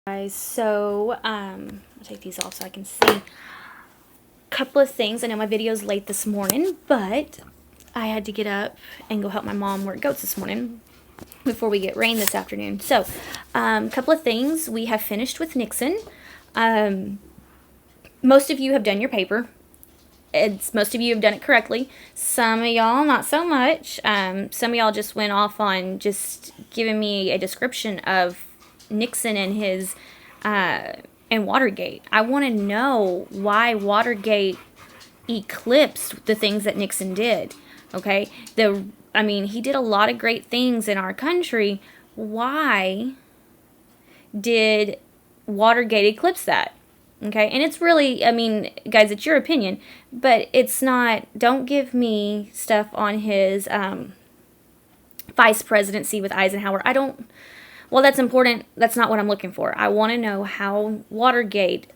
Guys, so I'll take these off so I can see a couple of things. I know my video's late this morning, but I had to get up and go help my mom work goats this morning before we get rain this afternoon. So a couple of things. We have finished with Nixon. Most of you have done your paper. Most of you have done it correctly. Some of y'all not so much. Some of y'all just went off on just giving me a description of Nixon and his and Watergate. I want to know why Watergate eclipsed the things that Nixon did. Okay, he did a lot of great things in our country. Why did Watergate eclipse that? Okay, and it's really, guys, it's your opinion, but it's not, don't give me stuff on his vice presidency with Eisenhower. Well, that's important. That's not what I'm looking for. I want to know how Watergate,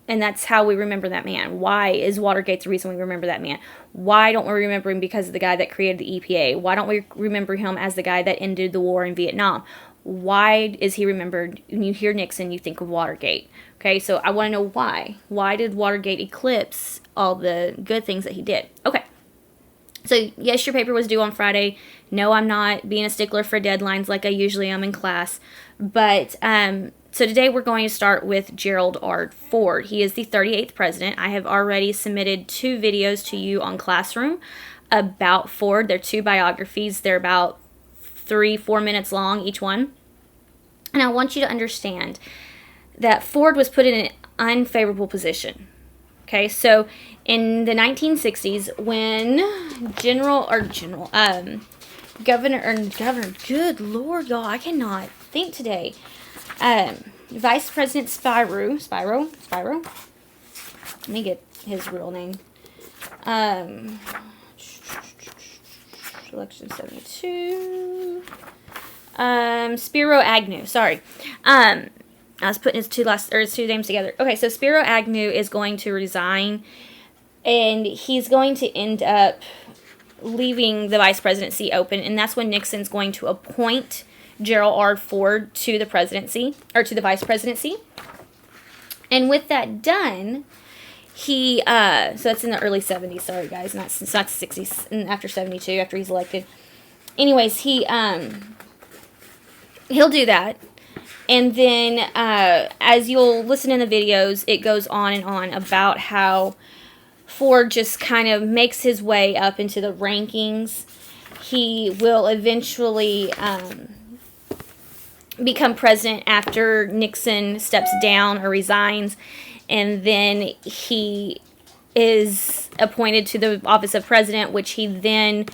and that's how we remember that man. Why is Watergate the reason we remember that man? Why don't we remember him because of the guy that created the EPA? Why don't we remember him as the guy that ended the war in Vietnam? Why is he remembered? When you hear Nixon, you think of Watergate. Okay, so I want to know why. Why did Watergate eclipse all the good things that he did? Okay. So, yes, your paper was due on Friday. No, I'm not being a stickler for deadlines like I usually am in class. But, so today we're going to start with Gerald R. Ford. He is the 38th president. I have already submitted 2 videos to you on Classroom about Ford. They're 2 biographies. They're about 3-4 minutes long, each one. And I want you to understand that Ford was put in an unfavorable position. Okay, so in the 1960s, when Governor, good Lord, y'all, I cannot think today. Vice President Spiro, let me get his real name. Election 72. Spiro Agnew, sorry. I was putting his two names together. Okay, so Spiro Agnew is going to resign, and he's going to end up leaving the vice presidency open, and that's when Nixon's going to appoint Gerald R. Ford to the presidency, or to the vice presidency. And with that done, so that's in the early 70s, sorry guys, it's not the 60s, after 72, after he's elected. Anyways, he'll do that. And then, as you'll listen in the videos, it goes on and on about how Ford just kind of makes his way up into the rankings. He will eventually become president after Nixon steps down or resigns. And then he is appointed to the office of president, which he then...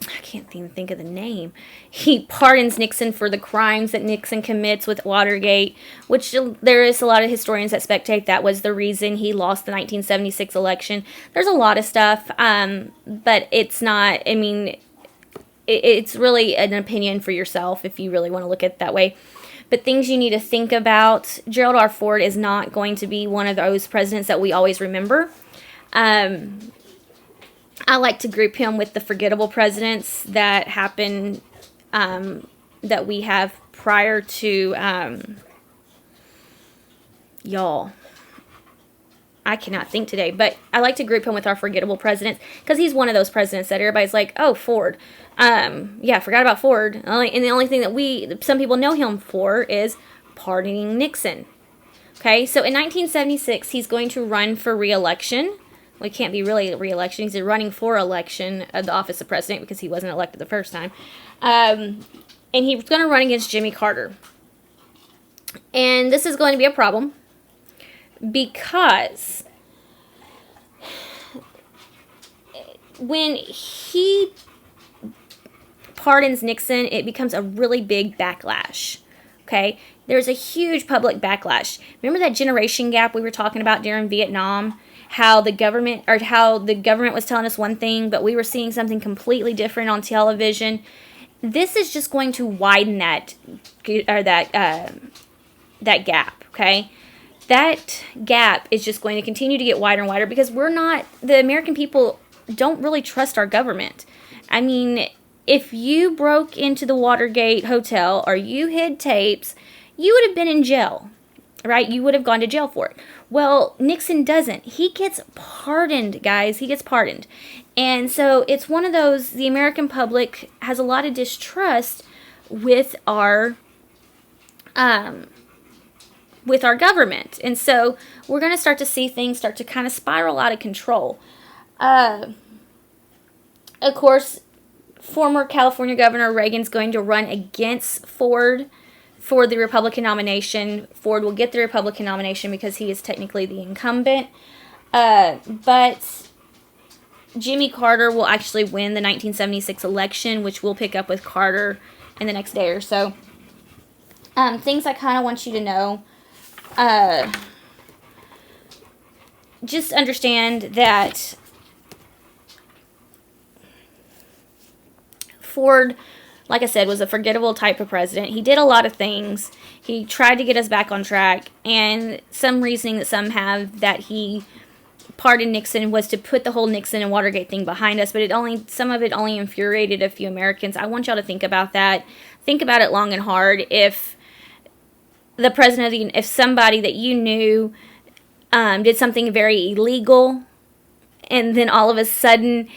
I can't even think of the name. He pardons Nixon for the crimes that Nixon commits with Watergate, which there is a lot of historians that speculate that was the reason he lost the 1976 election. There's a lot of stuff, but it's not, it's really an opinion for yourself if you really want to look at it that way. But things you need to think about, Gerald R. Ford is not going to be one of those presidents that we always remember. I like to group him with the forgettable presidents that happen, that we have prior to, y'all. I cannot think today, but I like to group him with our forgettable presidents because he's one of those presidents that everybody's like, oh, Ford. Yeah, forgot about Ford. And the only thing that some people know him for is pardoning Nixon. Okay, so in 1976, he's going to run for re-election. Well, he can't be really re-election. He's running for election of the office of president because he wasn't elected the first time. And he's going to run against Jimmy Carter. And this is going to be a problem because when he pardons Nixon, it becomes a really big backlash. Okay? There's a huge public backlash. Remember that generation gap we were talking about during Vietnam? How the government was telling us one thing, but we were seeing something completely different on television. This is just going to widen that gap, okay? That gap is just going to continue to get wider and wider because the American people don't really trust our government. if you broke into the Watergate Hotel or you hid tapes, you would have been in jail, right? You would have gone to jail for it. Well, Nixon doesn't. He gets pardoned, guys. He gets pardoned. And so it's one of those, the American public has a lot of distrust with our government. And so we're going to start to see things start to kind of spiral out of control. Of course, former California Governor Reagan's going to run against Ford for the Republican nomination. Ford will get the Republican nomination because he is technically the incumbent. But Jimmy Carter will actually win the 1976 election, which we'll pick up with Carter in the next day or so. Things I kind of want you to know. Just understand that Ford, like I said, was a forgettable type of president. He did a lot of things. He tried to get us back on track, and some reasoning that some have that he pardoned Nixon was to put the whole Nixon and Watergate thing behind us, but some of it only infuriated a few Americans. I want y'all to think about that. Think about it long and hard. If the president if somebody that you knew did something very illegal, and then all of a sudden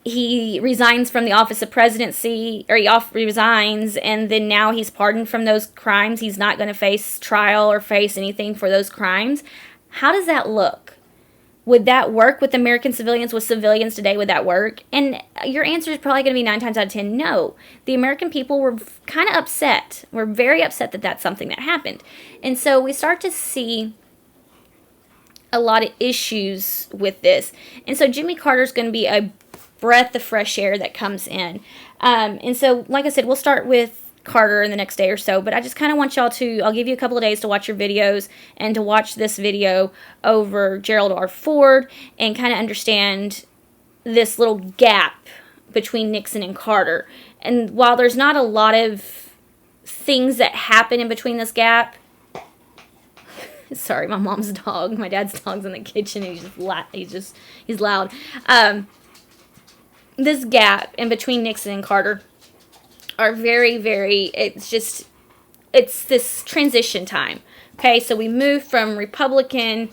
he resigns from the office of presidency, or he resigns, and then now he's pardoned from those crimes. He's not going to face trial or face anything for those crimes. How does that look? Would that work with American civilians? With civilians today, would that work? And your answer is probably going to be 9 times out of 10, no. The American people were kind of upset. We're very upset that that's something that happened. And so we start to see a lot of issues with this. And so Jimmy Carter's going to be a breath of fresh air that comes in. And so, like I said, we'll start with Carter in the next day or so, but I just kind of want y'all to, I'll give you a couple of days to watch your videos and to watch this video over Gerald R. Ford and kind of understand this little gap between Nixon and Carter. And while there's not a lot of things that happen in between this gap, sorry, my mom's dog, my dad's dog's in the kitchen, and he's loud. This gap in between Nixon and Carter are very, very, it's this transition time. Okay, so we move from Republican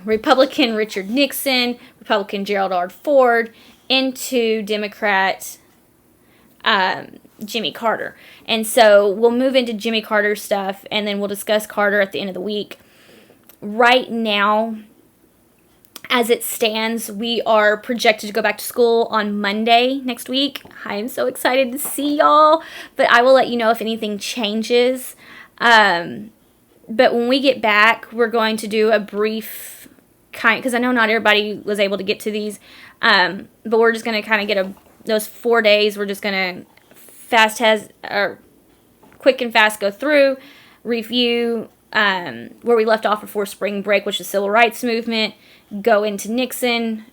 Republican Richard Nixon, Republican Gerald R. Ford, into Democrat Jimmy Carter. And so we'll move into Jimmy Carter stuff, and then we'll discuss Carter at the end of the week. Right now, as it stands, we are projected to go back to school on Monday next week. I am so excited to see y'all, but I will let you know if anything changes. But when we get back, we're going to do a brief because I know not everybody was able to get to these, but we're just going to kind of get those 4 days. We're just going to quick and fast go through, review where we left off before spring break, which is the civil rights movement, go into Nixon,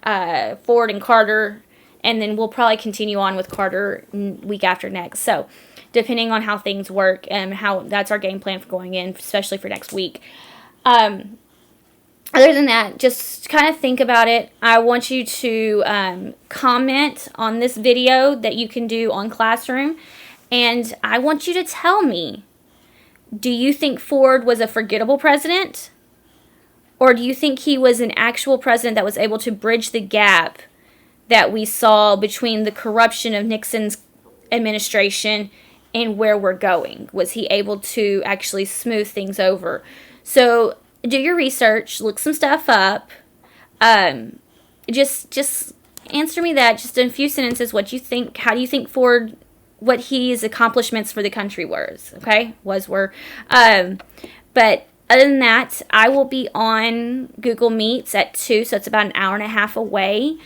Ford, and Carter, and then we'll probably continue on with Carter week after next. So, depending on how things work and how that's our game plan for going in, especially for next week. Other than that, just kind of think about it. I want you to comment on this video that you can do on Classroom, and I want you to tell me, do you think Ford was a forgettable president? Or do you think he was an actual president that was able to bridge the gap that we saw between the corruption of Nixon's administration and where we're going? Was he able to actually smooth things over? So do your research, look some stuff up. Just answer me that, just in a few sentences, what you think, how do you think Ford, what his accomplishments for the country were. But other than that, I will be on Google Meets at 2, so it's about an hour and a half away.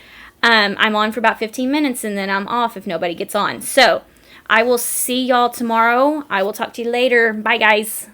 I'm on for about 15 minutes, and then I'm off if nobody gets on. So I will see y'all tomorrow. I will talk to you later. Bye, guys.